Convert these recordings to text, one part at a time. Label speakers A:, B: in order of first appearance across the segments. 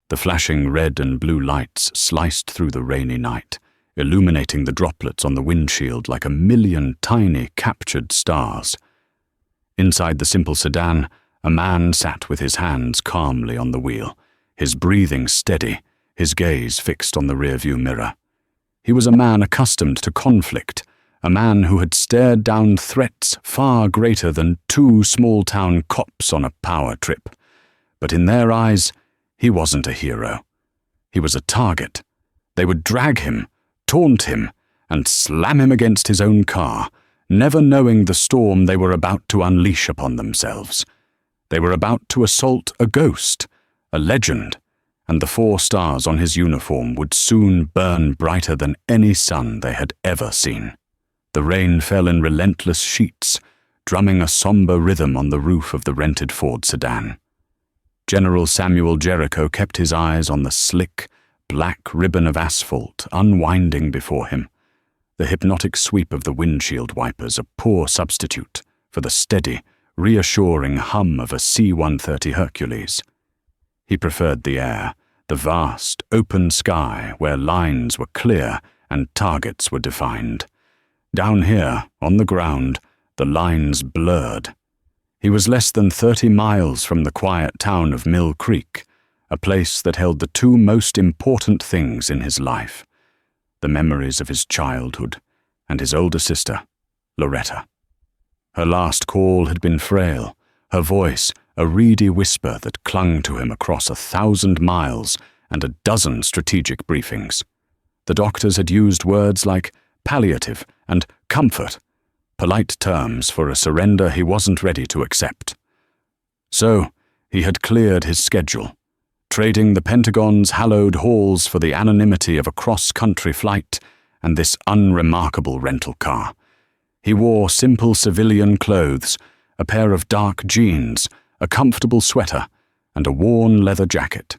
A: The flashing red and blue lights sliced through the rainy night, illuminating the droplets on the windshield like a million tiny captured stars. Inside the simple sedan, a man sat with his hands calmly on the wheel, his breathing steady, his gaze fixed on the rearview mirror. He was a man accustomed to conflict, a man who had stared down threats far greater than two small-town cops on a power trip. But in their eyes, he wasn't a hero. He was a target. They would drag him, taunt him, and slam him against his own car, never knowing the storm they were about to unleash upon themselves. They were about to assault a ghost, a legend, and the 4 stars on his uniform would soon burn brighter than any sun they had ever seen. The rain fell in relentless sheets, drumming a somber rhythm on the roof of the rented Ford sedan. General Samuel Jericho kept his eyes on the slick, black ribbon of asphalt unwinding before him, the hypnotic sweep of the windshield wipers a poor substitute for the steady, reassuring hum of a C-130 Hercules. He preferred the air, the vast, open sky where lines were clear and targets were defined. Down here, on the ground, the lines blurred. He was less than 30 miles from the quiet town of Mill Creek, a place that held the 2 most important things in his life: the memories of his childhood and his older sister, Loretta. Her last call had been frail, her voice a reedy whisper that clung to him across 1,000 miles and a dozen strategic briefings. The doctors had used words like palliative and comfort, polite terms for a surrender he wasn't ready to accept. So, he had cleared his schedule, trading the Pentagon's hallowed halls for the anonymity of a cross-country flight and this unremarkable rental car. He wore simple civilian clothes, a pair of dark jeans, a comfortable sweater, and a worn leather jacket.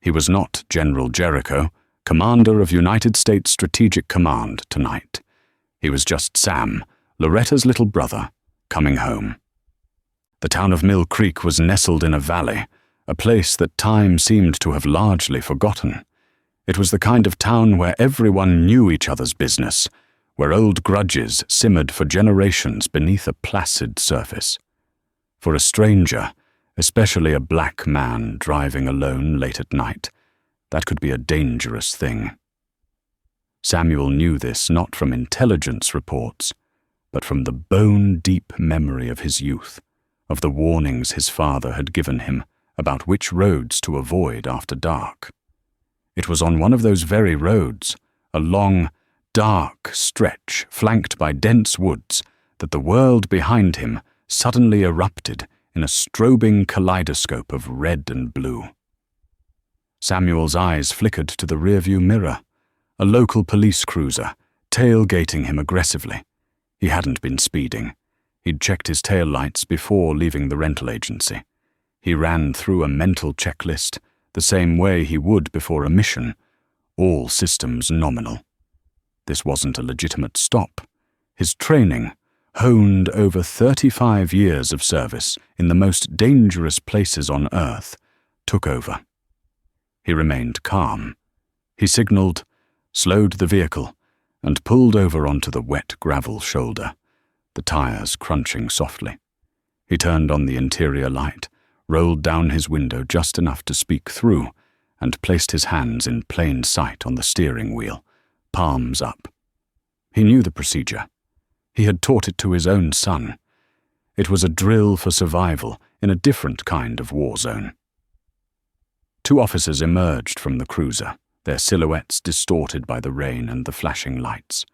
A: He was not General Jericho, commander of United States Strategic Command, tonight. He was just Sam, Loretta's little brother, coming home. The town of Mill Creek was nestled in a valley, a place that time seemed to have largely forgotten. It was the kind of town where everyone knew each other's business, where old grudges simmered for generations beneath a placid surface. For a stranger, especially a black man driving alone late at night, that could be a dangerous thing. Samuel knew this not from intelligence reports, but from the bone-deep memory of his youth, of the warnings his father had given him about which roads to avoid after dark. It was on one of those very roads, a long, dark stretch flanked by dense woods, that the world behind him suddenly erupted in a strobing kaleidoscope of red and blue. Samuel's eyes flickered to the rearview mirror, a local police cruiser, tailgating him aggressively. He hadn't been speeding. He'd checked his taillights before leaving the rental agency. He ran through a mental checklist, the same way he would before a mission, all systems nominal. This wasn't a legitimate stop. His training, honed over 35 years of service in the most dangerous places on Earth, took over. He remained calm. He signaled, slowed the vehicle, and pulled over onto the wet gravel shoulder, the tires crunching softly. He turned on the interior light, rolled down his window just enough to speak through, and placed his hands in plain sight on the steering wheel, palms up. He knew the procedure. He had taught it to his own son. It was a drill for survival in a different kind of war zone. 2 officers emerged from the cruiser, their silhouettes distorted by the rain and the flashing lights.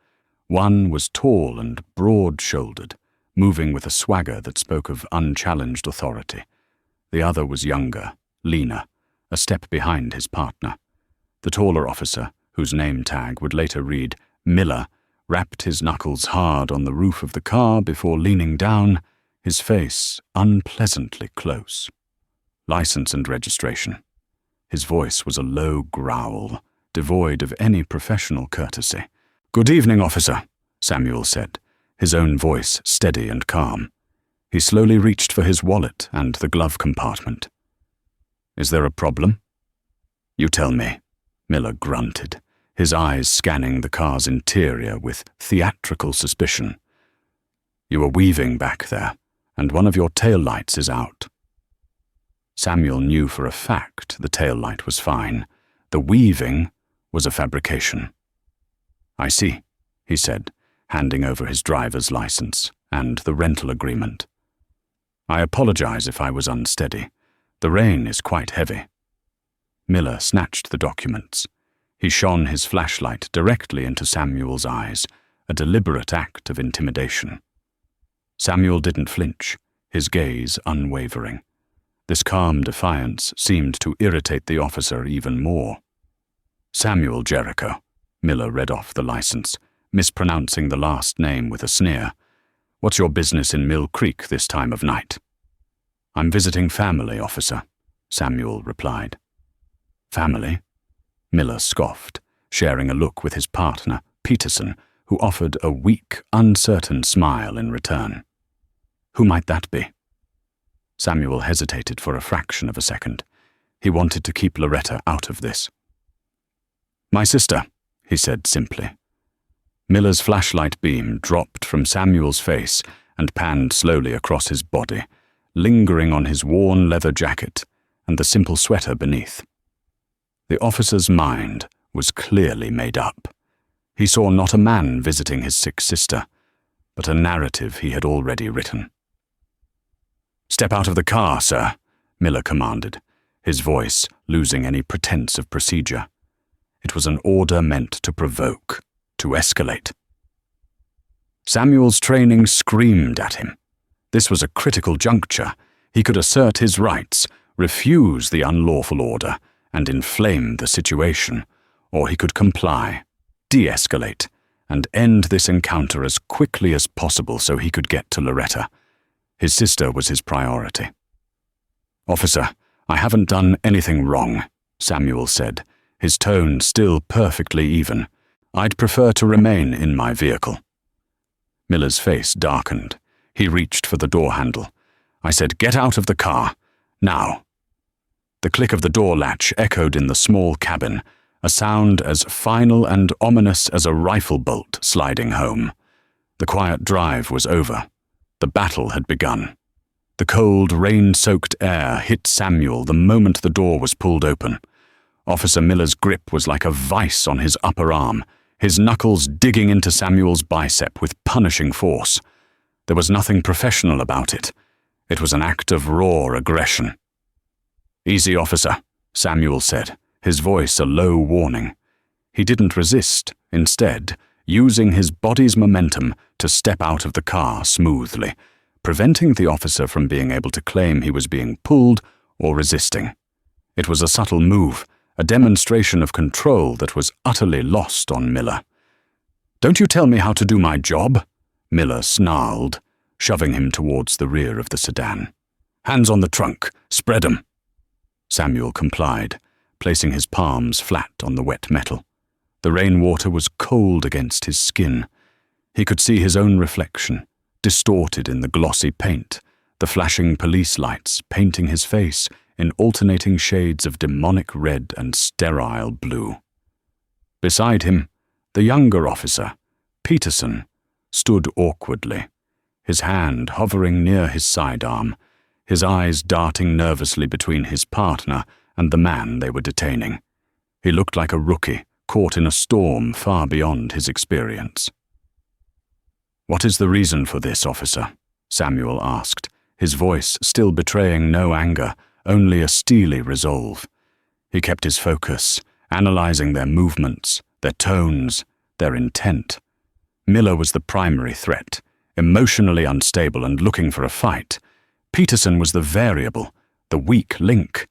A: One was tall and broad-shouldered, moving with a swagger that spoke of unchallenged authority. The other was younger, leaner, a step behind his partner. The taller officer, whose name tag would later read Miller, rapped his knuckles hard on the roof of the car before leaning down, his face unpleasantly close. License and registration. His voice was a low growl, devoid of any professional courtesy. "Good evening, officer," Samuel said, his own voice steady and calm. He slowly reached for his wallet and the glove compartment. "Is there a problem?" You tell me, Miller grunted, his eyes scanning the car's interior with theatrical suspicion. You were weaving back there, and one of your taillights is out. Samuel knew for a fact the taillight was fine. The weaving was a fabrication. I see, he said, handing over his driver's license and the rental agreement. I apologize if I was unsteady. The rain is quite heavy. Miller snatched the documents. He shone his flashlight directly into Samuel's eyes, a deliberate act of intimidation. Samuel didn't flinch, his gaze unwavering. This calm defiance seemed to irritate the officer even more. Samuel Jericho, Miller read off the license, mispronouncing the last name with a sneer. What's your business in Mill Creek this time of night? I'm visiting family, officer, Samuel replied. Family? Miller scoffed, sharing a look with his partner, Peterson, who offered a weak, uncertain smile in return. Who might that be? Samuel hesitated for a fraction of a second. He wanted to keep Loretta out of this. My sister, he said simply. Miller's flashlight beam dropped from Samuel's face and panned slowly across his body, lingering on his worn leather jacket and the simple sweater beneath. The officer's mind was clearly made up. He saw not a man visiting his sick sister, but a narrative he had already written. Step out of the car, sir, Miller commanded, his voice losing any pretense of procedure. It was an order meant to provoke, to escalate. Samuel's training screamed at him. This was a critical juncture. He could assert his rights, refuse the unlawful order, and inflame the situation, or he could comply, de-escalate, and end this encounter as quickly as possible so he could get to Loretta. His sister was his priority. Officer, I haven't done anything wrong, Samuel said, his tone still perfectly even. I'd prefer to remain in my vehicle. Miller's face darkened. He reached for the door handle. I said, get out of the car, now. The click of the door latch echoed in the small cabin, a sound as final and ominous as a rifle bolt sliding home. The quiet drive was over. The battle had begun. The cold, rain-soaked air hit Samuel the moment the door was pulled open. Officer Miller's grip was like a vice on his upper arm, his knuckles digging into Samuel's bicep with punishing force. There was nothing professional about it. It was an act of raw aggression. Easy, officer, Samuel said, his voice a low warning. He didn't resist, instead, using his body's momentum to step out of the car smoothly, preventing the officer from being able to claim he was being pulled or resisting. It was a subtle move, a demonstration of control that was utterly lost on Miller. Don't you tell me how to do my job, Miller snarled, shoving him towards the rear of the sedan. Hands on the trunk, spread 'em. Samuel complied, placing his palms flat on the wet metal. The rainwater was cold against his skin. He could see his own reflection, distorted in the glossy paint, the flashing police lights painting his face in alternating shades of demonic red and sterile blue. Beside him, the younger officer, Peterson, stood awkwardly, his hand hovering near his sidearm, his eyes darting nervously between his partner and the man they were detaining. He looked like a rookie, caught in a storm far beyond his experience. What is the reason for this, officer? Samuel asked, his voice still betraying no anger, only a steely resolve. He kept his focus, analyzing their movements, their tones, their intent. Miller was the primary threat, emotionally unstable and looking for a fight. Peterson was the variable, the weak link.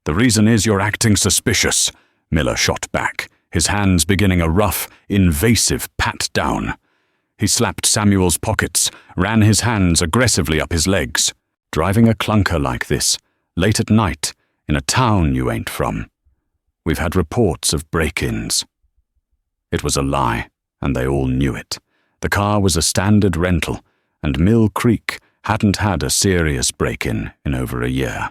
A: The reason is you're acting suspicious, Miller shot back, his hands beginning a rough, invasive pat-down. He slapped Samuel's pockets, ran his hands aggressively up his legs. Driving a clunker like this, late at night, in a town you ain't from. We've had reports of break-ins. It was a lie, and they all knew it. The car was a standard rental, and Mill Creek hadn't had a serious break-in in over a year.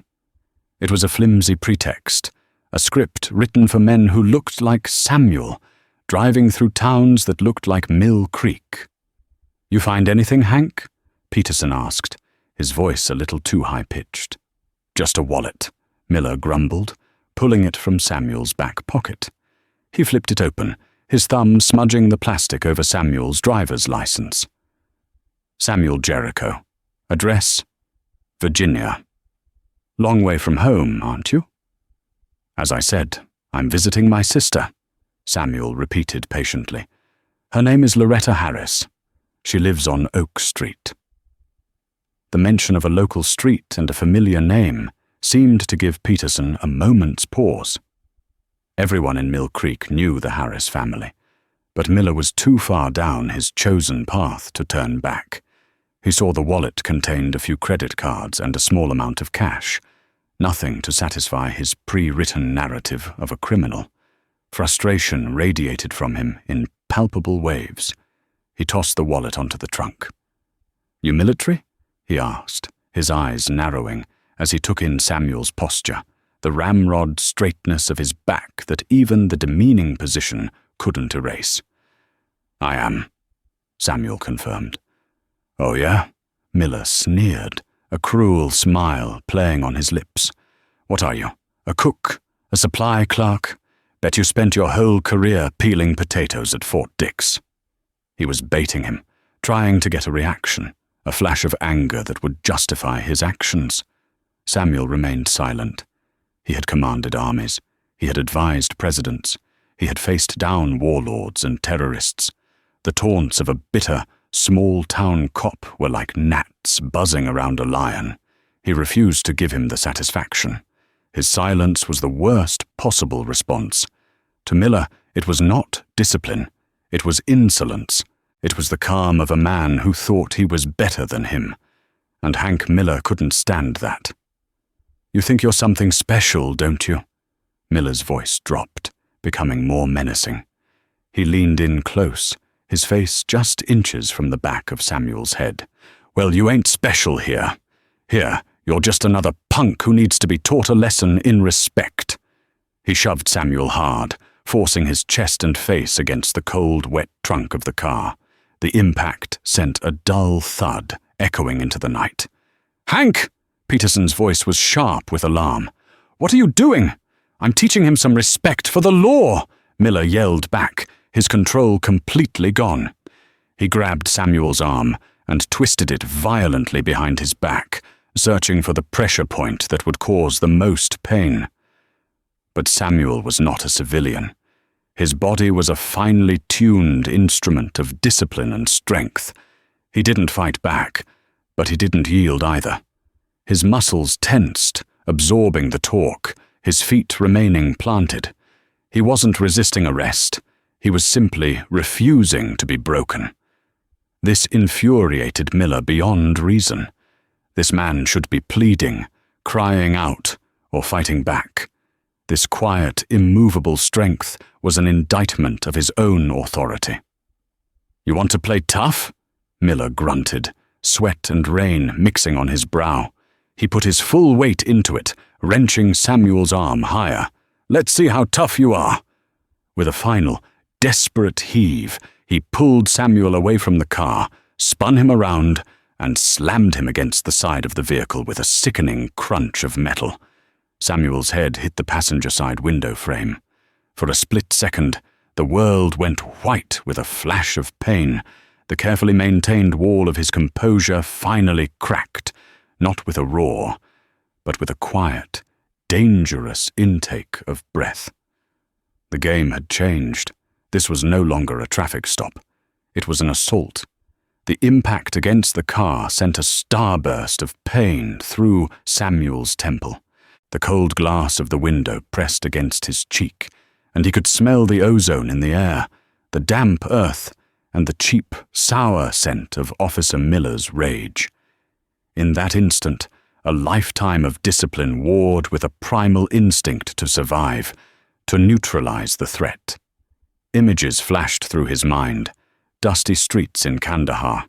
A: It was a flimsy pretext, a script written for men who looked like Samuel, driving through towns that looked like Mill Creek. "You find anything, Hank?" Peterson asked, his voice a little too high-pitched. "Just a wallet," Miller grumbled, pulling it from Samuel's back pocket. He flipped it open, his thumb smudging the plastic over Samuel's driver's license. "Samuel Jericho. Address? Virginia. Long way from home, aren't you?" "As I said, I'm visiting my sister," Samuel repeated patiently. "Her name is Loretta Harris. She lives on Oak Street." The mention of a local street and a familiar name seemed to give Peterson a moment's pause. Everyone in Mill Creek knew the Harris family, but Miller was too far down his chosen path to turn back. He saw the wallet contained a few credit cards and a small amount of cash, nothing to satisfy his pre-written narrative of a criminal. Frustration radiated from him in palpable waves. He tossed the wallet onto the trunk. "You military?" he asked, his eyes narrowing as he took in Samuel's posture, the ramrod straightness of his back that even the demeaning position couldn't erase. "I am," Samuel confirmed. "Oh yeah?" Miller sneered, a cruel smile playing on his lips. "What are you, a cook, a supply clerk? Bet you spent your whole career peeling potatoes at Fort Dix." He was baiting him, trying to get a reaction, a flash of anger that would justify his actions. Samuel remained silent. He had commanded armies. He had advised presidents. He had faced down warlords and terrorists. The taunts of a bitter, small-town cop were like gnats buzzing around a lion. He refused to give him the satisfaction. His silence was the worst possible response. To Miller, it was not discipline. It was insolence. It was the calm of a man who thought he was better than him. And Hank Miller couldn't stand that. "You think you're something special, don't you?" Miller's voice dropped, becoming more menacing. He leaned in close, his face just inches from the back of Samuel's head. "Well, you ain't special here. Here, you're just another punk who needs to be taught a lesson in respect." He shoved Samuel hard, forcing his chest and face against the cold, wet trunk of the car. The impact sent a dull thud echoing into the night. "Hank!" Peterson's voice was sharp with alarm. "What are you doing?" "I'm teaching him some respect for the law," Miller yelled back, his control completely gone. He grabbed Samuel's arm and twisted it violently behind his back, searching for the pressure point that would cause the most pain. But Samuel was not a civilian. His body was a finely tuned instrument of discipline and strength. He didn't fight back, but he didn't yield either. His muscles tensed, absorbing the torque, his feet remaining planted. He wasn't resisting arrest. He was simply refusing to be broken. This infuriated Miller beyond reason. This man should be pleading, crying out, or fighting back. This quiet, immovable strength was an indictment of his own authority. "You want to play tough?" Miller grunted, sweat and rain mixing on his brow. He put his full weight into it, wrenching Samuel's arm higher. "Let's see how tough you are." With a final, desperate heave, he pulled Samuel away from the car, spun him around, and slammed him against the side of the vehicle with a sickening crunch of metal. Samuel's head hit the passenger side window frame. For a split second, the world went white with a flash of pain. The carefully maintained wall of his composure finally cracked, not with a roar, but with a quiet, dangerous intake of breath. The game had changed. This was no longer a traffic stop. It was an assault. The impact against the car sent a starburst of pain through Samuel's temple. The cold glass of the window pressed against his cheek, and he could smell the ozone in the air, the damp earth, and the cheap, sour scent of Officer Miller's rage. In that instant, a lifetime of discipline warred with a primal instinct to survive, to neutralize the threat. Images flashed through his mind: dusty streets in Kandahar,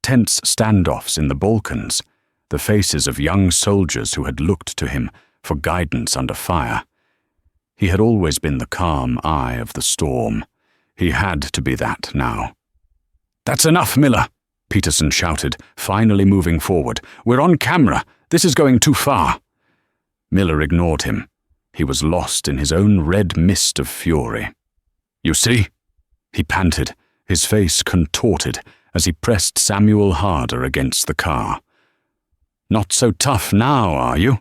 A: tense standoffs in the Balkans, the faces of young soldiers who had looked to him for guidance under fire. He had always been the calm eye of the storm. He had to be that now. "That's enough, Miller," Peterson shouted, finally moving forward. "We're on camera. This is going too far." Miller ignored him. He was lost in his own red mist of fury. "You see?" he panted, his face contorted as he pressed Samuel harder against the car. "Not so tough now, are you?"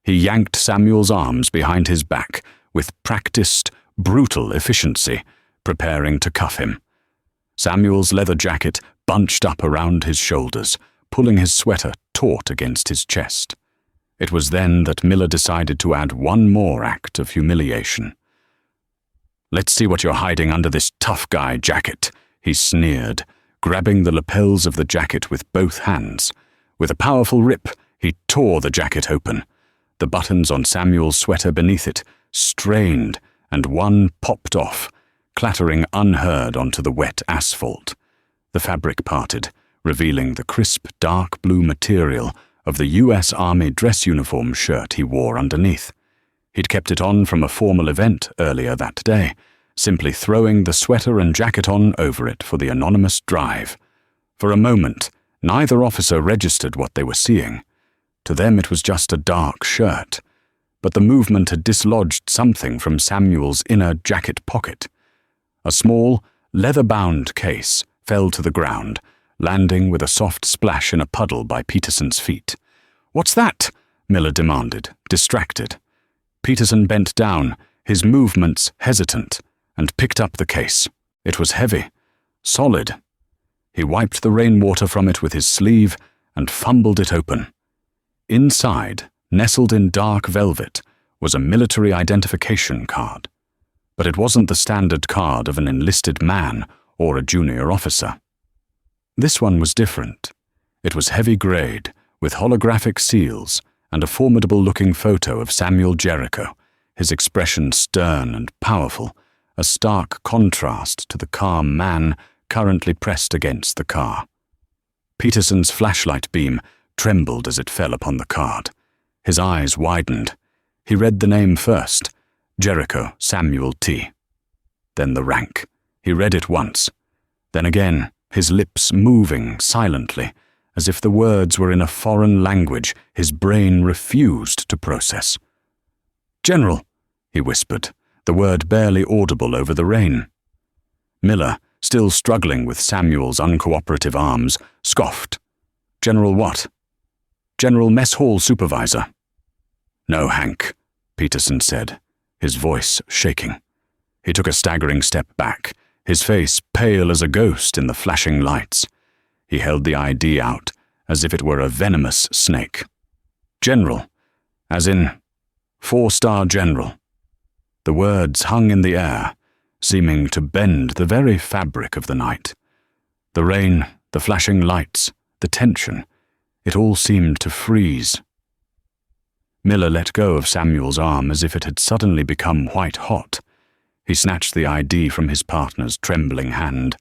A: He yanked Samuel's arms behind his back with practiced, brutal efficiency, preparing to cuff him. Samuel's leather jacket bunched up around his shoulders, pulling his sweater taut against his chest. It was then that Miller decided to add one more act of humiliation. "Let's see what you're hiding under this tough guy jacket," he sneered, grabbing the lapels of the jacket with both hands. With a powerful rip, he tore the jacket open. The buttons on Samuel's sweater beneath it strained, and one popped off, clattering unheard onto the wet asphalt. The fabric parted, revealing the crisp dark blue material of the U.S. Army dress uniform shirt he wore underneath. He'd kept it on from a formal event earlier that day, simply throwing the sweater and jacket on over it for the anonymous drive. For a moment, neither officer registered what they were seeing. To them it was just a dark shirt, but the movement had dislodged something from Samuel's inner jacket pocket. A small, leather-bound case fell to the ground, landing with a soft splash in a puddle by Peterson's feet. "What's that?" Miller demanded, distracted. Peterson bent down, his movements hesitant, and picked up the case. It was heavy, solid. He wiped the rainwater from it with his sleeve and fumbled it open. Inside, nestled in dark velvet, was a military identification card. But it wasn't the standard card of an enlisted man or a junior officer. This one was different. It was heavy-grade, with holographic seals and a formidable-looking photo of Samuel Jericho, his expression stern and powerful, a stark contrast to the calm man currently pressed against the car. Peterson's flashlight beam trembled as it fell upon the card. His eyes widened. He read the name first, Jericho Samuel T. Then the rank. He read it once. Then again, his lips moving silently, as if the words were in a foreign language his brain refused to process. "General," he whispered, the word barely audible over the rain. Miller, still struggling with Samuel's uncooperative arms, scoffed. "General what?" "General Mess Hall Supervisor." "No, Hank," Peterson said, his voice shaking. He took a staggering step back, his face pale as a ghost in the flashing lights. He held the ID out, as if it were a venomous snake. "General, as in 4-star General." The words hung in the air, seeming to bend the very fabric of the night. The rain, the flashing lights, the tension, it all seemed to freeze. Miller let go of Samuel's arm as if it had suddenly become white-hot. He snatched the ID from his partner's trembling hand.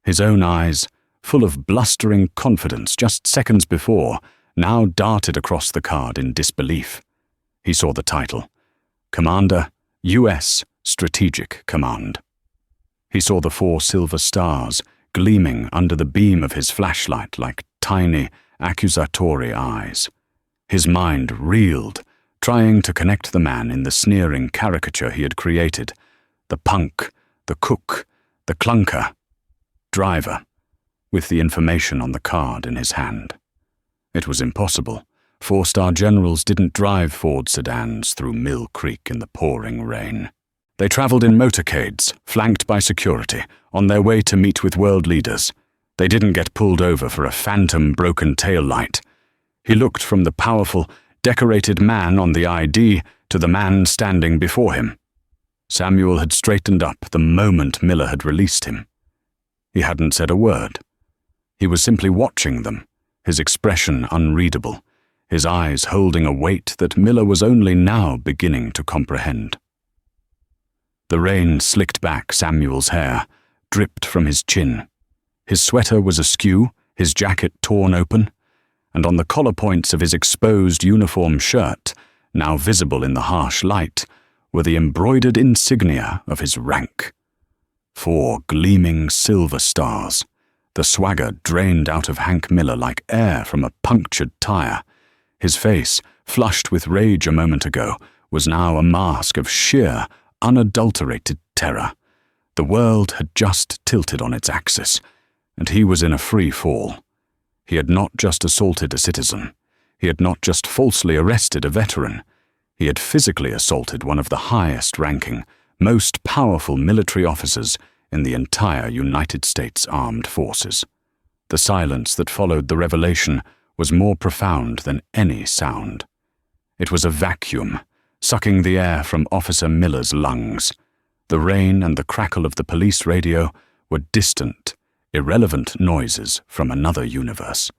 A: His own eyes, full of blustering confidence just seconds before, now darted across the card in disbelief. He saw the title, Commander, U.S. Strategic Command. He saw the 4 silver stars gleaming under the beam of his flashlight like tiny, accusatory eyes. His mind reeled, trying to connect the man in the sneering caricature he had created. The punk, the cook, the clunker, driver, with the information on the card in his hand. It was impossible. 4-star generals didn't drive Ford sedans through Mill Creek in the pouring rain. They traveled in motorcades, flanked by security, on their way to meet with world leaders. They didn't get pulled over for a phantom broken tail light. He looked from the powerful, decorated man on the ID to the man standing before him. Samuel had straightened up the moment Miller had released him. He hadn't said a word. He was simply watching them, his expression unreadable, his eyes holding a weight that Miller was only now beginning to comprehend. The rain slicked back Samuel's hair, dripped from his chin. His sweater was askew, his jacket torn open, and on the collar points of his exposed uniform shirt, now visible in the harsh light, were the embroidered insignia of his rank. 4 gleaming silver stars. The swagger drained out of Hank Miller like air from a punctured tire. His face, flushed with rage a moment ago, was now a mask of sheer, unadulterated terror. The world had just tilted on its axis, and he was in a free fall. He had not just assaulted a citizen. He had not just falsely arrested a veteran. He had physically assaulted one of the highest-ranking, most powerful military officers in the entire United States Armed Forces. The silence that followed the revelation was more profound than any sound. It was a vacuum, sucking the air from Officer Miller's lungs. The rain and the crackle of the police radio were distant, irrelevant noises from another universe.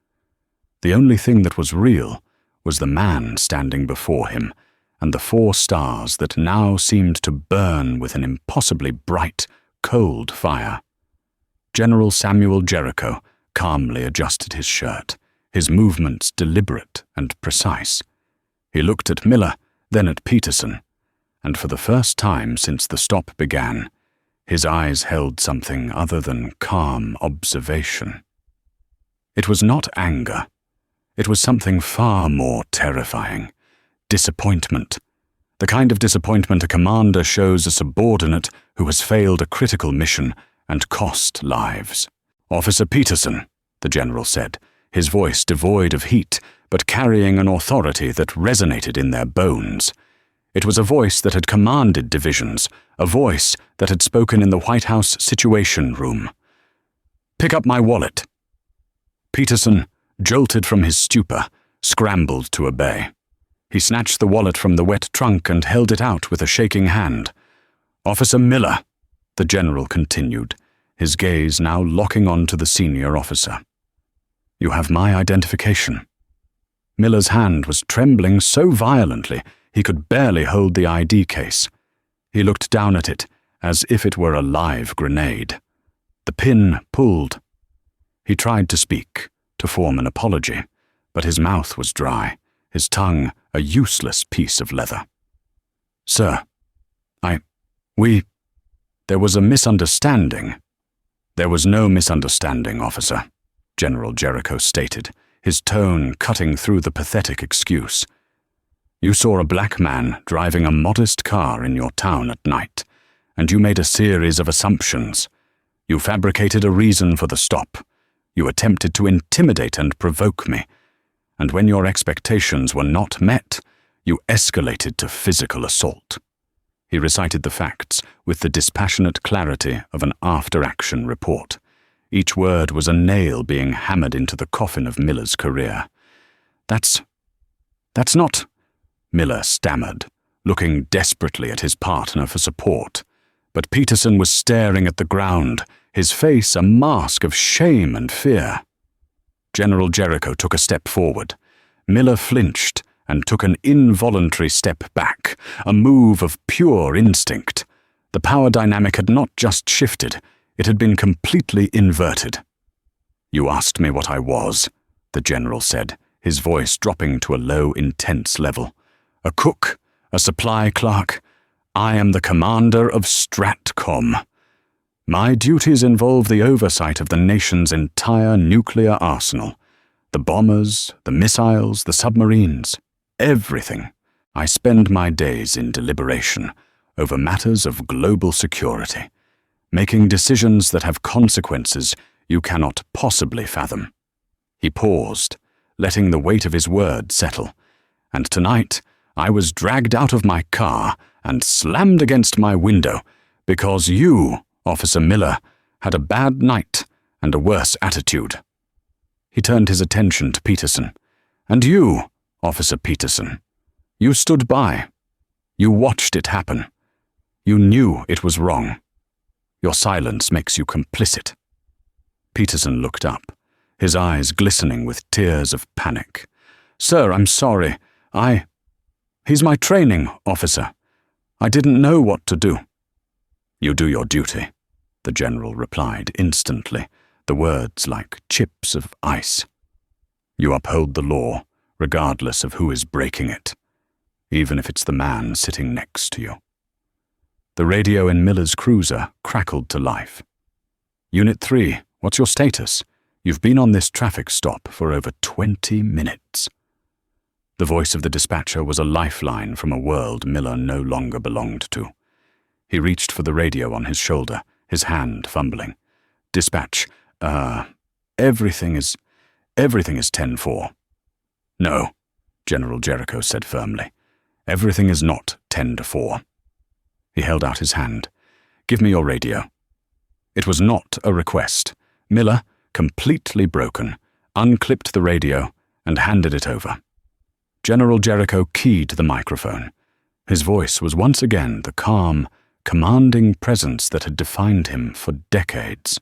A: The only thing that was real was the man standing before him, and the 4 stars that now seemed to burn with an impossibly bright, cold fire. General Samuel Jericho calmly adjusted his shirt, his movements deliberate and precise. He looked at Miller, then at Peterson, and for the first time since the stop began, his eyes held something other than calm observation. It was not anger. It was something far more terrifying. Disappointment. The kind of disappointment a commander shows a subordinate who has failed a critical mission and cost lives. "Officer Peterson," the general said, his voice devoid of heat, but carrying an authority that resonated in their bones. It was a voice that had commanded divisions, a voice that had spoken in the White House Situation Room. "Pick up my wallet." Peterson, jolted from his stupor, scrambled to obey. He snatched the wallet from the wet trunk and held it out with a shaking hand. "Officer Miller," the general continued, his gaze now locking on to the senior officer. "You have my identification." Miller's hand was trembling so violently he could barely hold the ID case. He looked down at it as if it were a live grenade. The pin pulled. He tried to speak, to form an apology, but his mouth was dry, his tongue a useless piece of leather. "Sir, there was a misunderstanding." "There was no misunderstanding, officer," General Jericho stated, his tone cutting through the pathetic excuse. "You saw a black man driving a modest car in your town at night, and you made a series of assumptions. You fabricated a reason for the stop. You attempted to intimidate and provoke me, and when your expectations were not met, you escalated to physical assault." He recited the facts with the dispassionate clarity of an after-action report. Each word was a nail being hammered into the coffin of Miller's career. That's not," Miller stammered, looking desperately at his partner for support. But Peterson was staring at the ground, his face a mask of shame and fear. General Jericho took a step forward. Miller flinched and took an involuntary step back, a move of pure instinct. The power dynamic had not just shifted, it had been completely inverted. "You asked me what I was," the general said, his voice dropping to a low, intense level. "A cook, a supply clerk. I am the commander of Stratcom. My duties involve the oversight of the nation's entire nuclear arsenal. The bombers, the missiles, the submarines, everything. I spend my days in deliberation over matters of global security, making decisions that have consequences you cannot possibly fathom." He paused, letting the weight of his words settle. "And tonight, I was dragged out of my car and slammed against my window because you, Officer Miller, had a bad night and a worse attitude." He turned his attention to Peterson. "And you, Officer Peterson, you stood by. You watched it happen. You knew it was wrong. Your silence makes you complicit." Peterson looked up, his eyes glistening with tears of panic. "Sir, I'm sorry. He's my training officer. I didn't know what to do." "You do your duty," the general replied instantly, the words like chips of ice. "You uphold the law, regardless of who is breaking it, even if it's the man sitting next to you." The radio in Miller's cruiser crackled to life. "Unit 3, what's your status? You've been on this traffic stop for over 20 minutes. The voice of the dispatcher was a lifeline from a world Miller no longer belonged to. He reached for the radio on his shoulder, his hand fumbling. "Dispatch, everything is 10-4. "No," General Jericho said firmly. "Everything is not 10-4. He held out his hand. "Give me your radio." It was not a request. Miller, completely broken, unclipped the radio and handed it over. General Jericho keyed the microphone. His voice was once again the calm, commanding presence that had defined him for decades.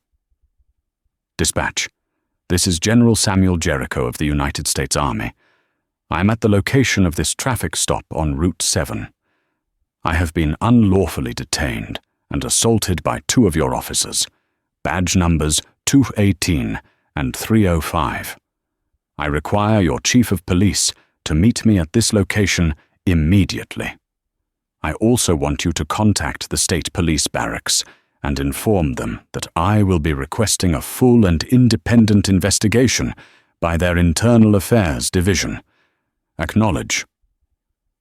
A: "Dispatch, this is General Samuel Jericho of the United States Army. I am at the location of this traffic stop on Route 7. I have been unlawfully detained and assaulted by 2 of your officers, badge numbers 218 and 305. I require your Chief of Police to meet me at this location immediately. I also want you to contact the State Police Barracks and inform them that I will be requesting a full and independent investigation by their Internal Affairs Division. Acknowledge."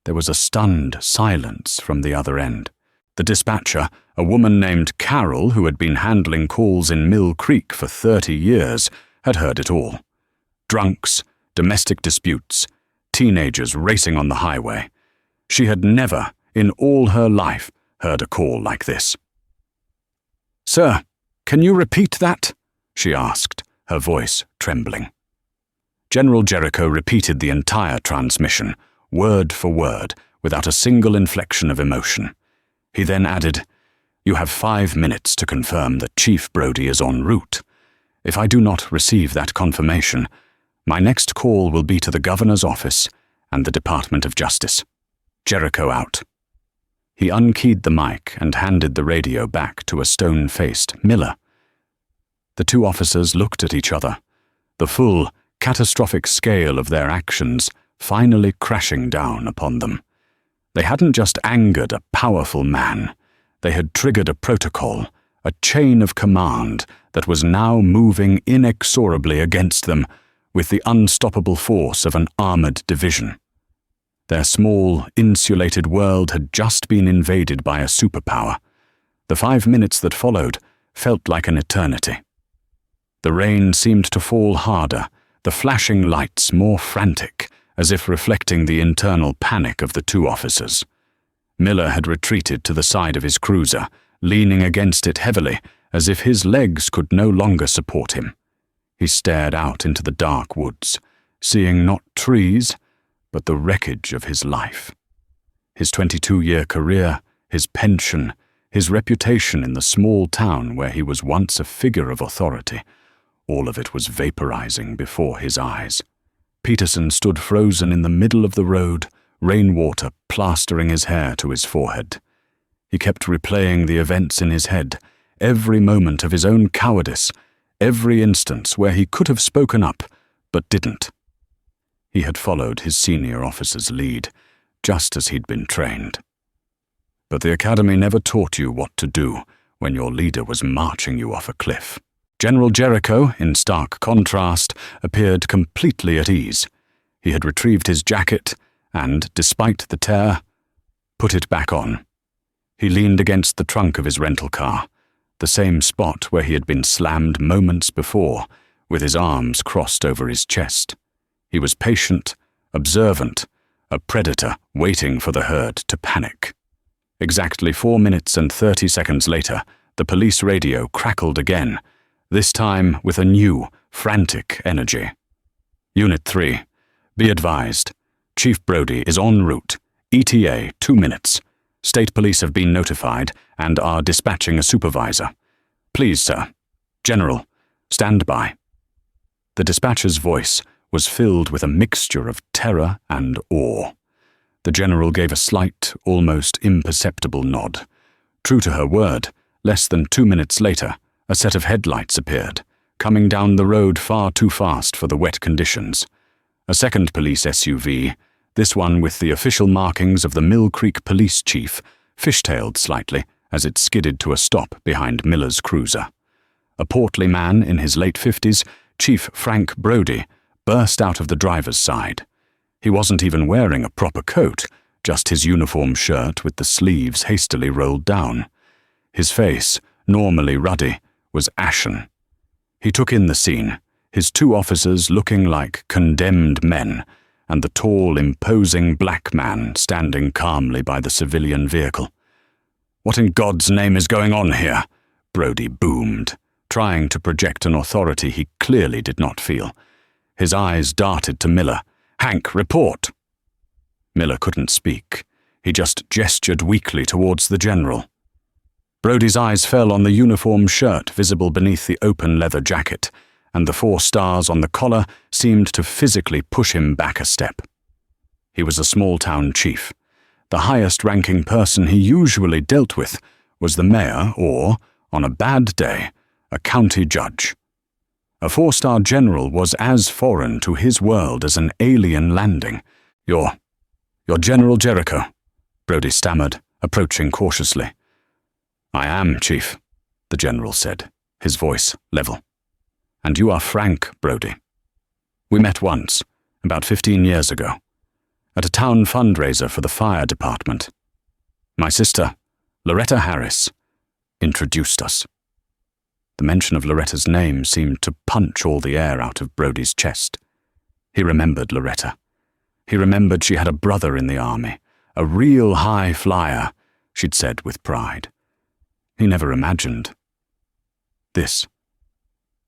A: There was a stunned silence from the other end. The dispatcher, a woman named Carol who had been handling calls in Mill Creek for 30 years, had heard it all. Drunks, domestic disputes, teenagers racing on the highway. She had never, in all her life, heard a call like this. "Sir, can you repeat that?" she asked, her voice trembling. General Jericho repeated the entire transmission, word for word, without a single inflection of emotion. He then added, "You have 5 minutes to confirm that Chief Brody is en route. If I do not receive that confirmation, my next call will be to the Governor's office and the Department of Justice. Jericho out." He unkeyed the mic and handed the radio back to a stone-faced Miller. The 2 officers looked at each other, the full, catastrophic scale of their actions finally crashing down upon them. They hadn't just angered a powerful man. They had triggered a protocol, a chain of command that was now moving inexorably against them with the unstoppable force of an armored division. Their small, insulated world had just been invaded by a superpower. The 5 minutes that followed felt like an eternity. The rain seemed to fall harder, the flashing lights more frantic, as if reflecting the internal panic of the 2 officers. Miller had retreated to the side of his cruiser, leaning against it heavily, as if his legs could no longer support him. He stared out into the dark woods, seeing not trees, but the wreckage of his life. His 22-year career, his pension, his reputation in the small town where he was once a figure of authority, all of it was vaporizing before his eyes. Peterson stood frozen in the middle of the road, rainwater plastering his hair to his forehead. He kept replaying the events in his head, every moment of his own cowardice, every instance where he could have spoken up, but didn't. He had followed his senior officer's lead, just as he'd been trained. But the academy never taught you what to do when your leader was marching you off a cliff. General Jericho, in stark contrast, appeared completely at ease. He had retrieved his jacket and, despite the tear, put it back on. He leaned against the trunk of his rental car, the same spot where he had been slammed moments before, with his arms crossed over his chest. He was patient, observant, a predator waiting for the herd to panic. Exactly 4 minutes and 30 seconds later, the police radio crackled again, this time with a new, frantic energy. "Unit 3, be advised. Chief Brody is en route. ETA 2 minutes. State Police have been notified and are dispatching a supervisor. Please, sir. General, stand by." The dispatcher's voice was filled with a mixture of terror and awe. The general gave a slight, almost imperceptible nod. True to her word, less than 2 minutes later, a set of headlights appeared, coming down the road far too fast for the wet conditions. A second police SUV, this one with the official markings of the Mill Creek police chief, fishtailed slightly as it skidded to a stop behind Miller's cruiser. A portly man in his late 50s, Chief Frank Brodie, burst out of the driver's side. He wasn't even wearing a proper coat, just his uniform shirt with the sleeves hastily rolled down. His face, normally ruddy, was ashen. He took in the scene, his two officers looking like condemned men, and the tall, imposing black man standing calmly by the civilian vehicle. "What in God's name is going on here?" Brodie boomed, trying to project an authority he clearly did not feel. His eyes darted to Miller. "Hank, report!" Miller couldn't speak. He just gestured weakly towards the general. Brodie's eyes fell on the uniform shirt visible beneath the open leather jacket, and the 4 stars on the collar seemed to physically push him back a step. He was a small-town chief. The highest-ranking person he usually dealt with was the mayor or, on a bad day, a county judge. A 4-star general was as foreign to his world as an alien landing. You're General Jericho," Brodie stammered, approaching cautiously. "I am, Chief," the general said, his voice level. "And you are Frank Brodie. We met once, about 15 years ago, at a town fundraiser for the fire department. My sister, Loretta Harris, introduced us." The mention of Loretta's name seemed to punch all the air out of Brodie's chest. He remembered Loretta. He remembered she had a brother in the army, a real high flyer, she'd said with pride. He never imagined. "This.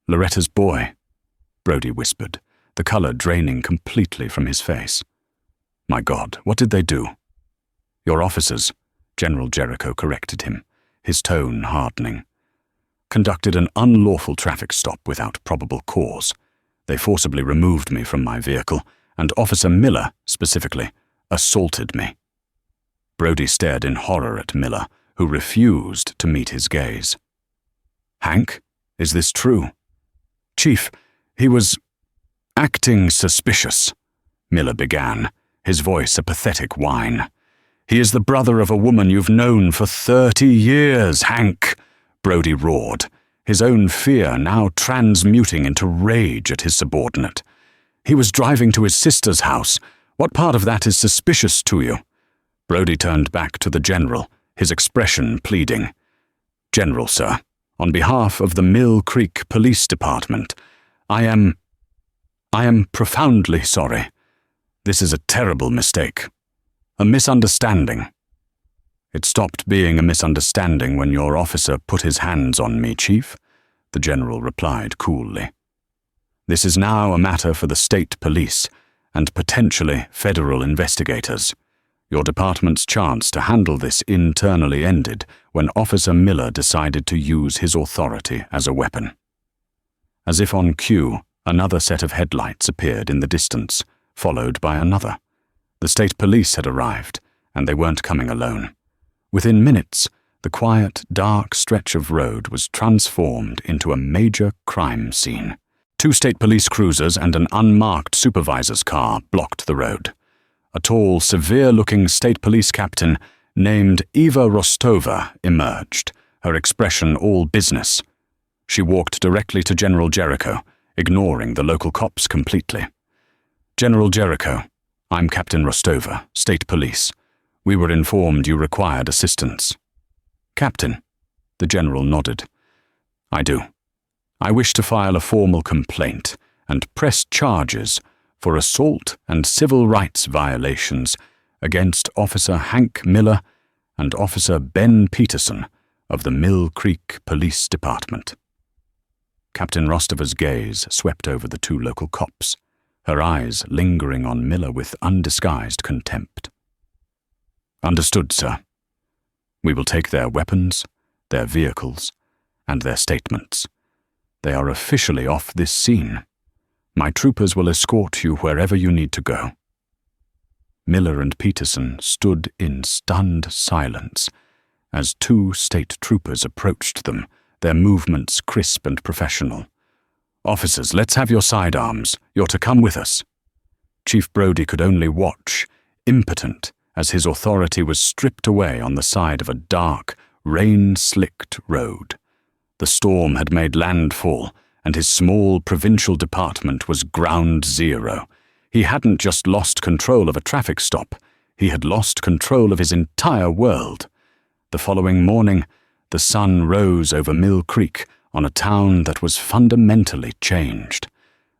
A: Loretta's boy," Brodie whispered, the colour draining completely from his face. "My God, what did they do?" "Your officers," General Jericho corrected him, his tone hardening. "Conducted an unlawful traffic stop without probable cause. They forcibly removed me from my vehicle, and Officer Miller, specifically, assaulted me." Brodie stared in horror at Miller, who refused to meet his gaze. "Hank, is this true?" "Chief, he was acting suspicious," Miller began, his voice a pathetic whine. "He is the brother of a woman you've known for 30 years, Hank," Brodie roared, his own fear now transmuting into rage at his subordinate. "He was driving to his sister's house. What part of that is suspicious to you?" Brodie turned back to the general, his expression pleading. "General, sir, on behalf of the Mill Creek Police Department, I am profoundly sorry. This is a terrible mistake. A misunderstanding." "It stopped being a misunderstanding when your officer put his hands on me, Chief," the general replied coolly. "This is now a matter for the state police and potentially federal investigators. Your department's chance to handle this internally ended when Officer Miller decided to use his authority as a weapon." As if on cue, another set of headlights appeared in the distance, followed by another. The state police had arrived, and they weren't coming alone. Within minutes, the quiet, dark stretch of road was transformed into a major crime scene. 2 state police cruisers and an unmarked supervisor's car blocked the road. A tall, severe-looking state police captain named Eva Rostova emerged, her expression all business. She walked directly to General Jericho, ignoring the local cops completely. "General Jericho, I'm Captain Rostova, State Police. We were informed you required assistance." "Captain," the general nodded. "I do. I wish to file a formal complaint and press charges for assault and civil rights violations against Officer Hank Miller and Officer Ben Peterson of the Mill Creek Police Department." Captain Rostova's gaze swept over the 2 local cops, her eyes lingering on Miller with undisguised contempt. "Understood, sir. We will take their weapons, their vehicles, and their statements. They are officially off this scene. My troopers will escort you wherever you need to go." Miller and Peterson stood in stunned silence as 2 state troopers approached them, their movements crisp and professional. "Officers, let's have your sidearms. You're to come with us." Chief Brodie could only watch, impotent, as his authority was stripped away on the side of a dark, rain-slicked road. The storm had made landfall, and his small provincial department was ground zero. He hadn't just lost control of a traffic stop, he had lost control of his entire world. The following morning, the sun rose over Mill Creek on a town that was fundamentally changed.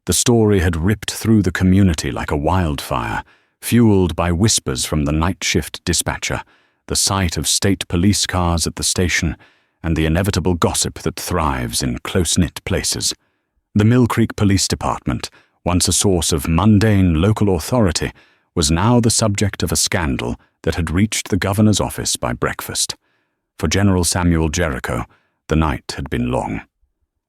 A: The story had ripped through the community like a wildfire, fueled by whispers from the night shift dispatcher, the sight of state police cars at the station, and the inevitable gossip that thrives in close-knit places. The Mill Creek Police Department, once a source of mundane local authority, was now the subject of a scandal that had reached the governor's office by breakfast. For General Samuel Jericho, the night had been long.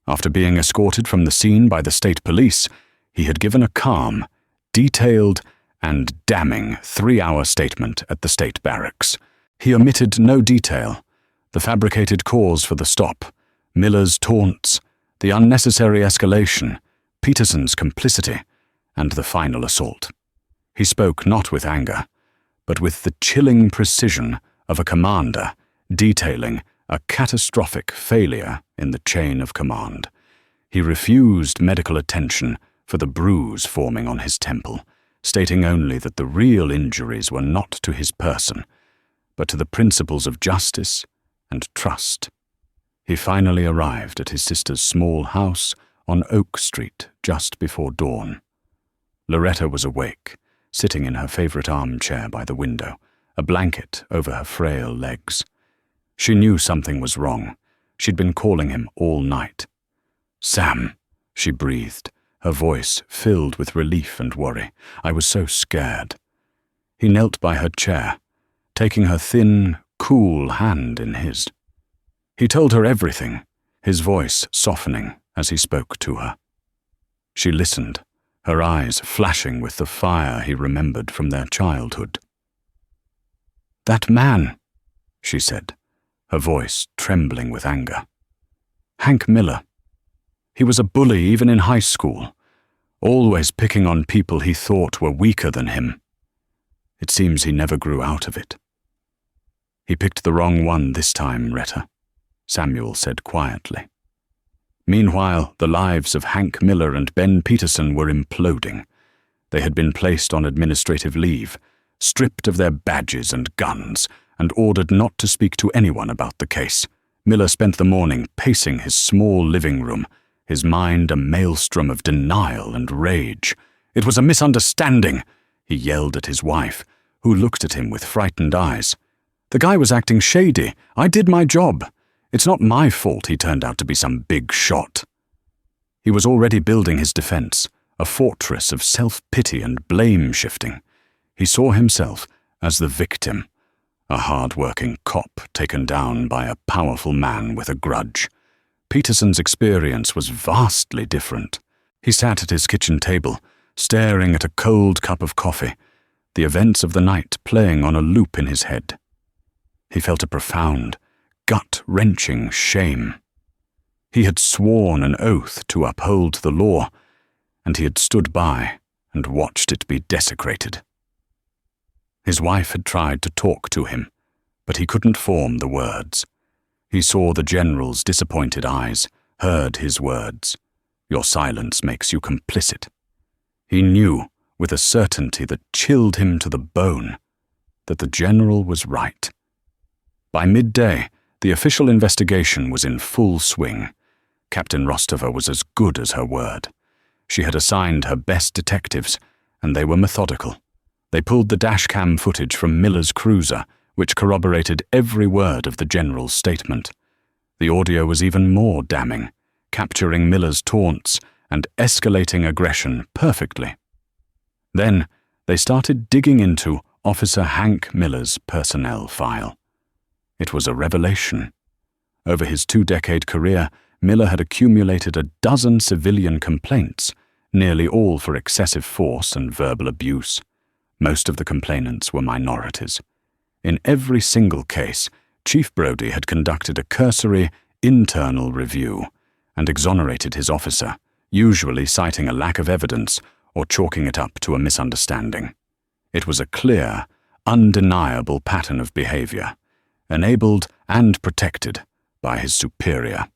A: After being escorted from the scene by the state police, he had given a calm, detailed, and damning 3-hour statement at the state barracks. He omitted no detail: the fabricated cause for the stop, Miller's taunts, the unnecessary escalation, Peterson's complicity, and the final assault. He spoke not with anger, but with the chilling precision of a commander detailing a catastrophic failure in the chain of command. He refused medical attention for the bruise forming on his temple, stating only that the real injuries were not to his person, but to the principles of justice and trust. He finally arrived at his sister's small house on Oak Street just before dawn. Loretta was awake, sitting in her favorite armchair by the window, a blanket over her frail legs. She knew something was wrong. She'd been calling him all night. "Sam," she breathed, her voice filled with relief and worry. "I was so scared." He knelt by her chair, taking her thin, cool hand in his. He told her everything, his voice softening as he spoke to her. She listened, her eyes flashing with the fire he remembered from their childhood. "That man," she said, her voice trembling with anger. "Hank Miller. He was a bully even in high school, always picking on people he thought were weaker than him. It seems he never grew out of it." "He picked the wrong one this time, Retta," Samuel said quietly. Meanwhile, the lives of Hank Miller and Ben Peterson were imploding. They had been placed on administrative leave, stripped of their badges and guns, and ordered not to speak to anyone about the case. Miller spent the morning pacing his small living room, his mind a maelstrom of denial and rage. "It was a misunderstanding," he yelled at his wife, who looked at him with frightened eyes. "The guy was acting shady. I did my job. It's not my fault he turned out to be some big shot." He was already building his defense, a fortress of self-pity and blame-shifting. He saw himself as the victim, a hard-working cop taken down by a powerful man with a grudge. Peterson's experience was vastly different. He sat at his kitchen table, staring at a cold cup of coffee, the events of the night playing on a loop in his head. He felt a profound, gut-wrenching shame. He had sworn an oath to uphold the law, and he had stood by and watched it be desecrated. His wife had tried to talk to him, but he couldn't form the words. He saw the general's disappointed eyes, heard his words. "Your silence makes you complicit." He knew, with a certainty that chilled him to the bone, that the general was right. By midday, the official investigation was in full swing. Captain Rostova was as good as her word. She had assigned her best detectives, and they were methodical. They pulled the dashcam footage from Miller's cruiser, which corroborated every word of the general's statement. The audio was even more damning, capturing Miller's taunts and escalating aggression perfectly. Then they started digging into Officer Hank Miller's personnel file. It was a revelation. Over his 2-decade career, Miller had accumulated a dozen civilian complaints, nearly all for excessive force and verbal abuse. Most of the complainants were minorities. In every single case, Chief Brody had conducted a cursory, internal review and exonerated his officer, usually citing a lack of evidence or chalking it up to a misunderstanding. It was a clear, undeniable pattern of behavior, enabled and protected by his superior.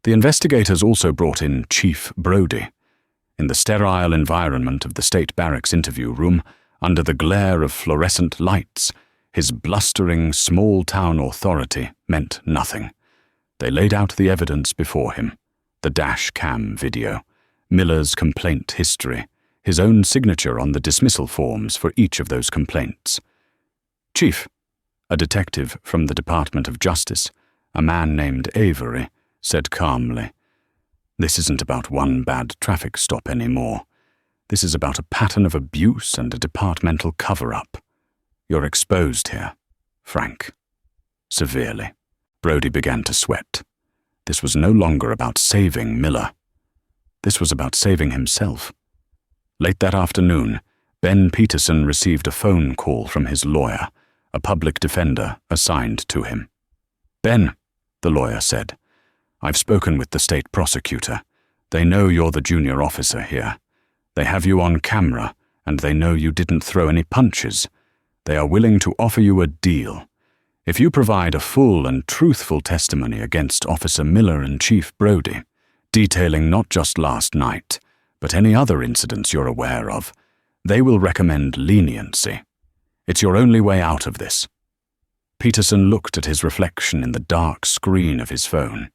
A: The investigators also brought in Chief Brody. In the sterile environment of the state barracks interview room, under the glare of fluorescent lights, his blustering small-town authority meant nothing. They laid out the evidence before him: the dash cam video, Miller's complaint history, his own signature on the dismissal forms for each of those complaints. "Chief," a detective from the Department of Justice, a man named Avery, said calmly, "this isn't about one bad traffic stop anymore. This is about a pattern of abuse and a departmental cover-up. You're exposed here, Frank." Severely. Brody began to sweat. This was no longer about saving Miller. This was about saving himself. Late that afternoon, Ben Peterson received a phone call from his lawyer, a public defender assigned to him. "Ben," the lawyer said, "I've spoken with the state prosecutor. They know you're the junior officer here. They have you on camera, and they know you didn't throw any punches. They are willing to offer you a deal. If you provide a full and truthful testimony against Officer Miller and Chief Brody, detailing not just last night, but any other incidents you're aware of, they will recommend leniency. It's your only way out of this." Peterson looked at his reflection in the dark screen of his phone.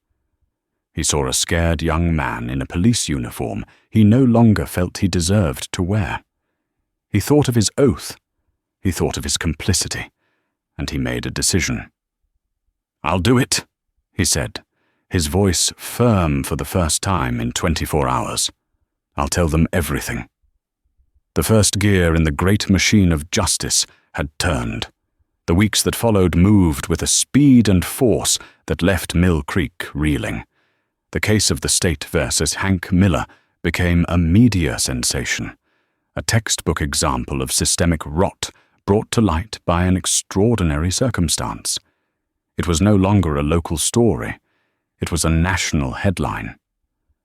A: He saw a scared young man in a police uniform he no longer felt he deserved to wear. He thought of his oath. He thought of his complicity. And he made a decision. "I'll do it," he said, his voice firm for the first time in 24 hours. "I'll tell them everything." The first gear in the great machine of justice had turned. The weeks that followed moved with a speed and force that left Mill Creek reeling. The case of the state versus Hank Miller became a media sensation, a textbook example of systemic rot brought to light by an extraordinary circumstance. It was no longer a local story. It was a national headline.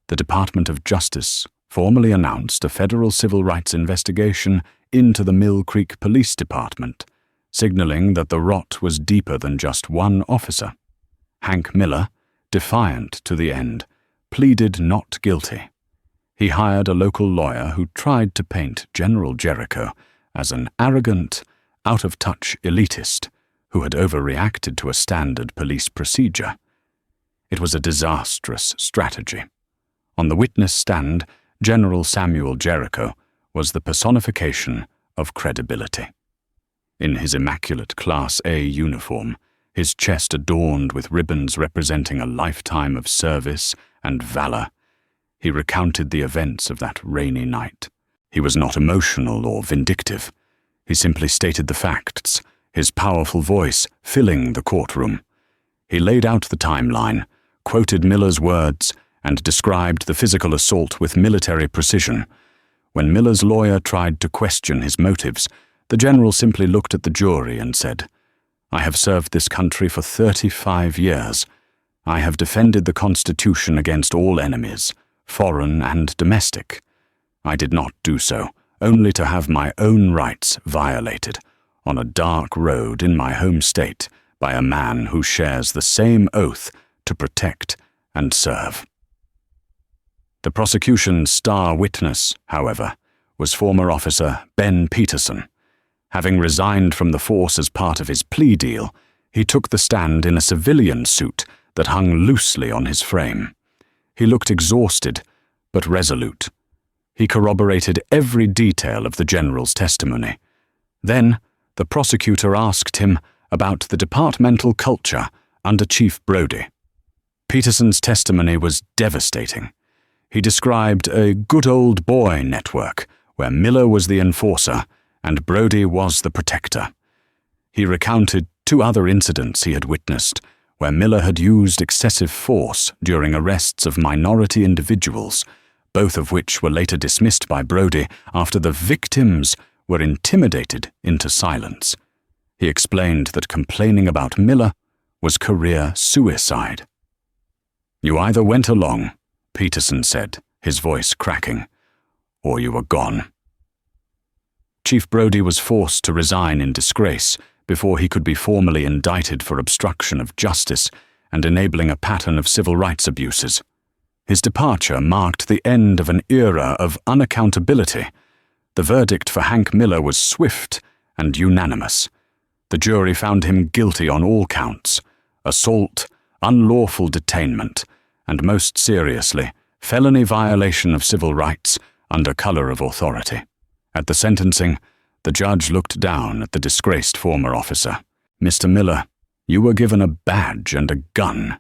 A: The Department of Justice formally announced a federal civil rights investigation into the Mill Creek Police Department, signaling that the rot was deeper than just one officer. Hank Miller, defiant to the end, pleaded not guilty. He hired a local lawyer who tried to paint General Jericho as an arrogant, out-of-touch elitist who had overreacted to a standard police procedure. It was a disastrous strategy. On the witness stand, General Samuel Jericho was the personification of credibility. In his immaculate Class A uniform, his chest adorned with ribbons representing a lifetime of service and valor, he recounted the events of that rainy night. He was not emotional or vindictive. He simply stated the facts, his powerful voice filling the courtroom. He laid out the timeline, quoted Miller's words, and described the physical assault with military precision. When Miller's lawyer tried to question his motives, the general simply looked at the jury and said, "I have served this country for 35 years. I have defended the Constitution against all enemies, foreign and domestic. I did not do so, only to have my own rights violated, on a dark road in my home state, by a man who shares the same oath to protect and serve." The prosecution's star witness, however, was former officer Ben Peterson. Having resigned from the force as part of his plea deal, he took the stand in a civilian suit that hung loosely on his frame. He looked exhausted, but resolute. He corroborated every detail of the general's testimony. Then, the prosecutor asked him about the departmental culture under Chief Brody. Peterson's testimony was devastating. He described a good old boy network where Miller was the enforcer and Brody was the protector. He recounted 2 other incidents he had witnessed where Miller had used excessive force during arrests of minority individuals, both of which were later dismissed by Brody after the victims were intimidated into silence. He explained that complaining about Miller was career suicide. "You either went along," Peterson said, his voice cracking, "or you were gone." Chief Brody was forced to resign in disgrace before he could be formally indicted for obstruction of justice and enabling a pattern of civil rights abuses. His departure marked the end of an era of unaccountability. The verdict for Hank Miller was swift and unanimous. The jury found him guilty on all counts: assault, unlawful detainment, and most seriously, felony violation of civil rights under color of authority. At the sentencing, the judge looked down at the disgraced former officer. "Mr. Miller, you were given a badge and a gun,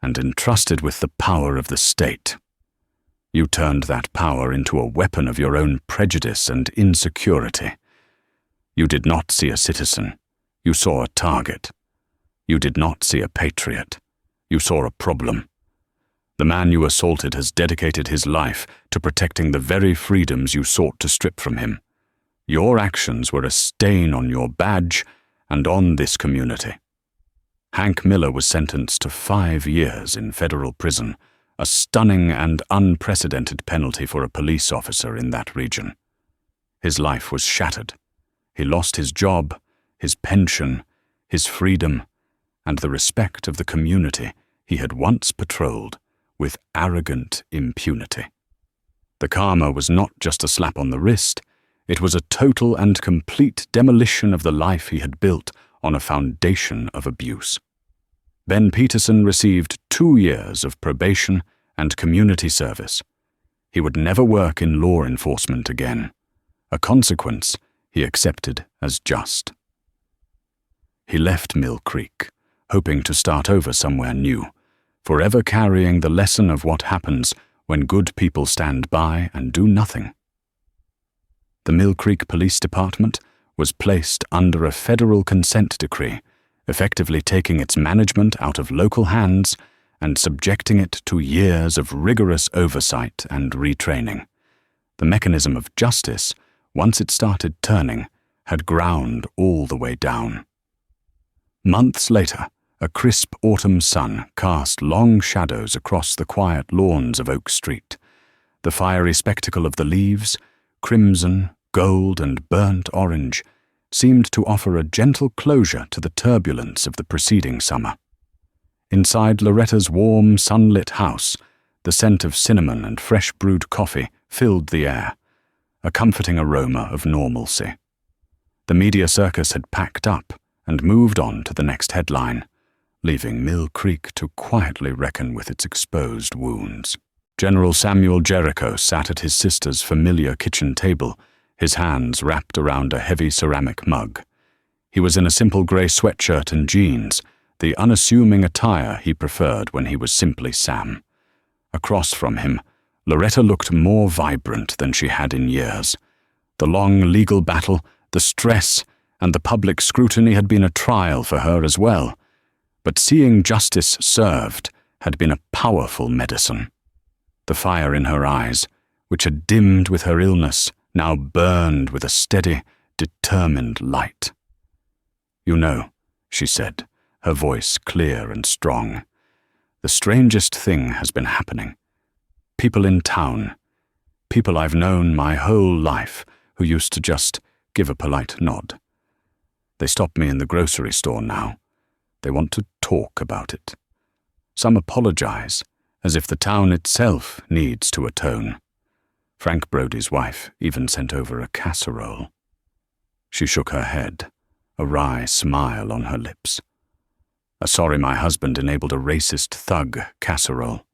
A: and entrusted with the power of the state. You turned that power into a weapon of your own prejudice and insecurity. You did not see a citizen. You saw a target. You did not see a patriot. You saw a problem. The man you assaulted has dedicated his life to protecting the very freedoms you sought to strip from him. Your actions were a stain on your badge and on this community." Hank Miller was sentenced to 5 years in federal prison, a stunning and unprecedented penalty for a police officer in that region. His life was shattered. He lost his job, his pension, his freedom, and the respect of the community he had once patrolled with arrogant impunity. The karma was not just a slap on the wrist, it was a total and complete demolition of the life he had built on a foundation of abuse. Ben Peterson received 2 years of probation and community service. He would never work in law enforcement again, a consequence he accepted as just. He left Mill Creek, hoping to start over somewhere new, forever carrying the lesson of what happens when good people stand by and do nothing. The Mill Creek Police Department was placed under a federal consent decree, effectively taking its management out of local hands and subjecting it to years of rigorous oversight and retraining. The mechanism of justice, once it started turning, had ground all the way down. Months later, a crisp autumn sun cast long shadows across the quiet lawns of Oak Street. The fiery spectacle of the leaves, crimson, gold, and burnt orange, seemed to offer a gentle closure to the turbulence of the preceding summer. Inside Loretta's warm, sunlit house, the scent of cinnamon and fresh-brewed coffee filled the air, a comforting aroma of normalcy. The media circus had packed up and moved on to the next headline, leaving Mill Creek to quietly reckon with its exposed wounds. General Samuel Jericho sat at his sister's familiar kitchen table, his hands wrapped around a heavy ceramic mug. He was in a simple grey sweatshirt and jeans, the unassuming attire he preferred when he was simply Sam. Across from him, Loretta looked more vibrant than she had in years. The long legal battle, the stress, and the public scrutiny had been a trial for her as well. But seeing justice served had been a powerful medicine. The fire in her eyes, which had dimmed with her illness, now burned with a steady, determined light. "You know," she said, her voice clear and strong, "the strangest thing has been happening. People in town, people I've known my whole life who used to just give a polite nod. They stop me in the grocery store now. They want to talk about it. Some apologize, as if the town itself needs to atone. Frank Brody's wife even sent over a casserole." She shook her head, a wry smile on her lips. "A sorry my husband enabled a racist thug casserole."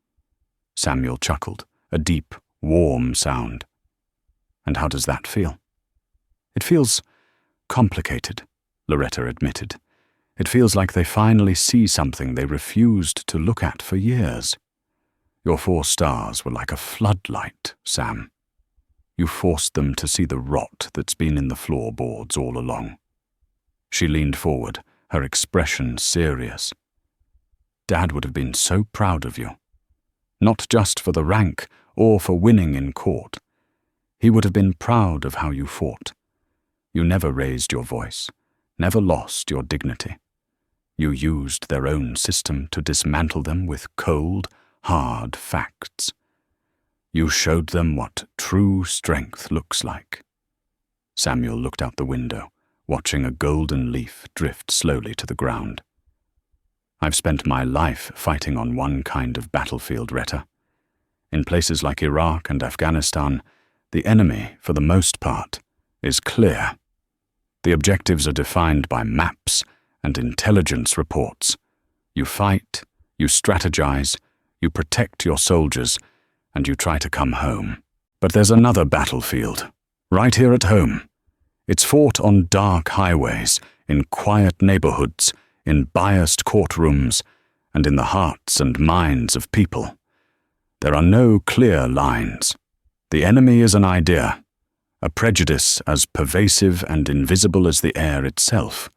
A: Samuel chuckled, a deep, warm sound. "And how does that feel?" "It feels complicated," Loretta admitted. "It feels like they finally see something they refused to look at for years. Your 4 stars were like a floodlight, Sam. You forced them to see the rot that's been in the floorboards all along." She leaned forward, her expression serious. "Dad would have been so proud of you. Not just for the rank or for winning in court. He would have been proud of how you fought. You never raised your voice, never lost your dignity. You used their own system to dismantle them with cold, hard facts. You showed them what true strength looks like." Samuel looked out the window, watching a golden leaf drift slowly to the ground. I've spent my life fighting on one kind of battlefield, Retta. In places like Iraq and Afghanistan, the enemy, for the most part, is clear. The objectives are defined by maps and intelligence reports. You fight, you strategize, you protect your soldiers, and you try to come home. But there's another battlefield, right here at home. It's fought on dark highways, in quiet neighborhoods, in biased courtrooms, and in the hearts and minds of people. There are no clear lines. The enemy is an idea, a prejudice as pervasive and invisible as the air itself.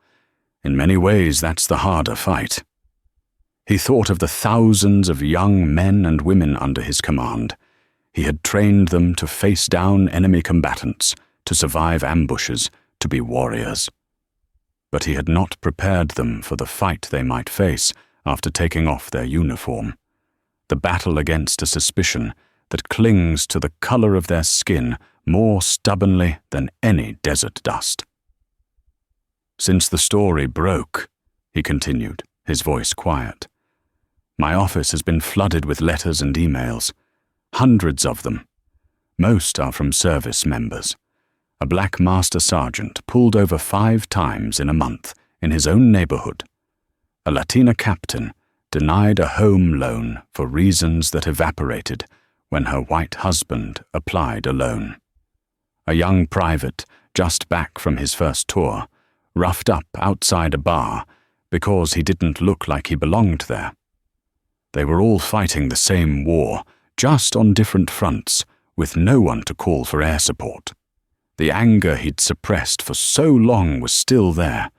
A: In many ways, that's the harder fight. He thought of the thousands of young men and women under his command. He had trained them to face down enemy combatants, to survive ambushes, to be warriors. But he had not prepared them for the fight they might face after taking off their uniform. The battle against a suspicion that clings to the color of their skin more stubbornly than any desert dust. Since the story broke, he continued, his voice quiet, my office has been flooded with letters and emails, hundreds of them. Most are from service members. A black master sergeant pulled over 5 times in a month in his own neighborhood. A Latina captain denied a home loan for reasons that evaporated when her white husband applied a loan. A young private, just back from his first tour, roughed up outside a bar because he didn't look like he belonged there. They were all fighting the same war, just on different fronts, with no one to call for air support. The anger he'd suppressed for so long was still there,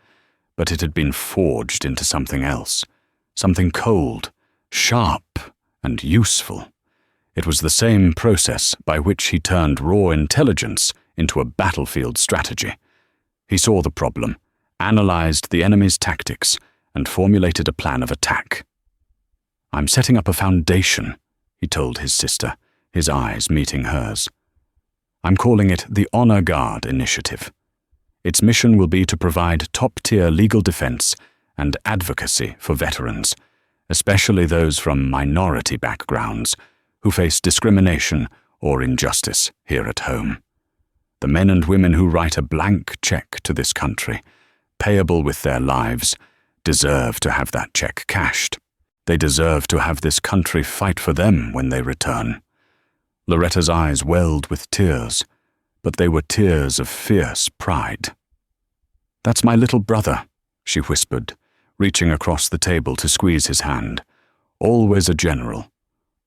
A: but it had been forged into something else, something cold, sharp, and useful. It was the same process by which he turned raw intelligence into a battlefield strategy. He saw the problem, analyzed the enemy's tactics, and formulated a plan of attack. I'm setting up a foundation, he told his sister, his eyes meeting hers. I'm calling it the Honor Guard Initiative. Its mission will be to provide top-tier legal defense and advocacy for veterans, especially those from minority backgrounds who face discrimination or injustice here at home. The men and women who write a blank check to this country, payable with their lives, deserve to have that check cashed. They deserve to have this country fight for them when they return. Loretta's eyes welled with tears, but they were tears of fierce pride. That's my little brother, she whispered, reaching across the table to squeeze his hand. Always a general,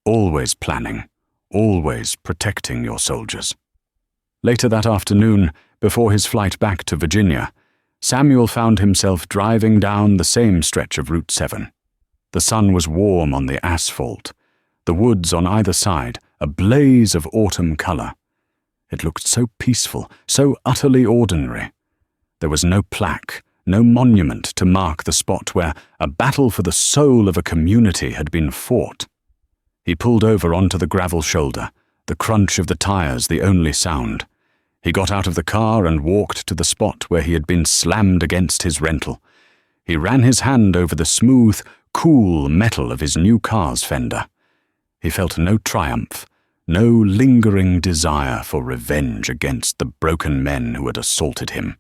A: always planning, always protecting your soldiers. Later that afternoon, before his flight back to Virginia, Samuel found himself driving down the same stretch of Route 7. The sun was warm on the asphalt, the woods on either side a blaze of autumn color. It looked so peaceful, so utterly ordinary. There was no plaque, no monument to mark the spot where a battle for the soul of a community had been fought. He pulled over onto the gravel shoulder, the crunch of the tires the only sound. He got out of the car and walked to the spot where he had been slammed against his rental. He ran his hand over the smooth, cool metal of his new car's fender. He felt no triumph, no lingering desire for revenge against the broken men who had assaulted him.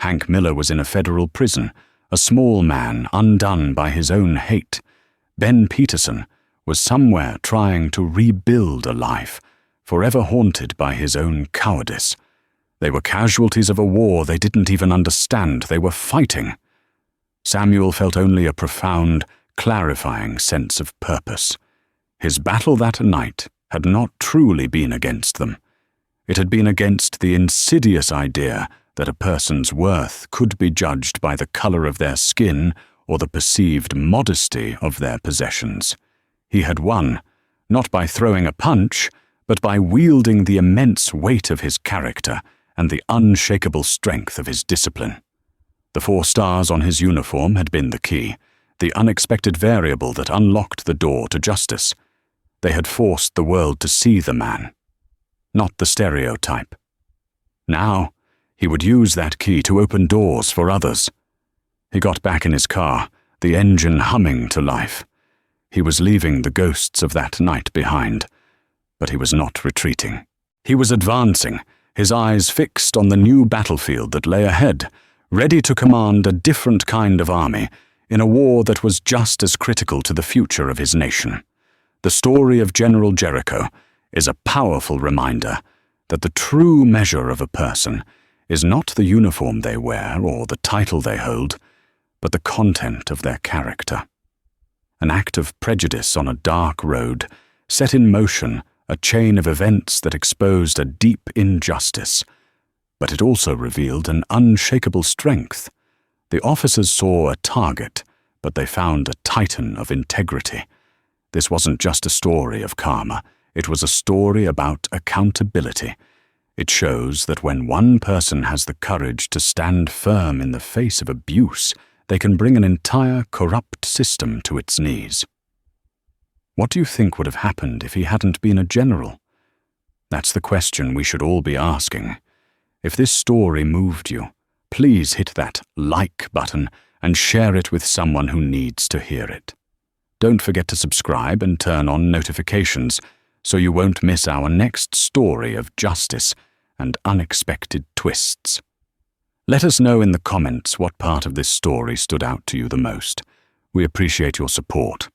A: Hank Miller was in a federal prison, a small man undone by his own hate. Ben Peterson was somewhere trying to rebuild a life, forever haunted by his own cowardice. They were casualties of a war they didn't even understand they were fighting. Samuel felt only a profound, clarifying sense of purpose. His battle that night had not truly been against them. It had been against the insidious idea that a person's worth could be judged by the color of their skin or the perceived modesty of their possessions. He had won, not by throwing a punch, but by wielding the immense weight of his character and the unshakable strength of his discipline. The 4 stars on his uniform had been the key, the unexpected variable that unlocked the door to justice. They had forced the world to see the man, not the stereotype. Now, He would use that key to open doors for others. He got back in his car, the engine humming to life. He was leaving the ghosts of that night behind, but he was not retreating. He was advancing, his eyes fixed on the new battlefield that lay ahead, ready to command a different kind of army in a war that was just as critical to the future of his nation. The story of General Jericho is a powerful reminder that the true measure of a person is not the uniform they wear or the title they hold, but the content of their character. An act of prejudice on a dark road set in motion a chain of events that exposed a deep injustice, but it also revealed an unshakable strength. The officers saw a target, but they found a titan of integrity. This wasn't just a story of karma, it was a story about accountability. It shows that when one person has the courage to stand firm in the face of abuse, they can bring an entire corrupt system to its knees. What do you think would have happened if he hadn't been a general? That's the question we should all be asking. If this story moved you, please hit that like button and share it with someone who needs to hear it. Don't forget to subscribe and turn on notifications so you won't miss our next story of justice and unexpected twists. Let us know in the comments what part of this story stood out to you the most. We appreciate your support.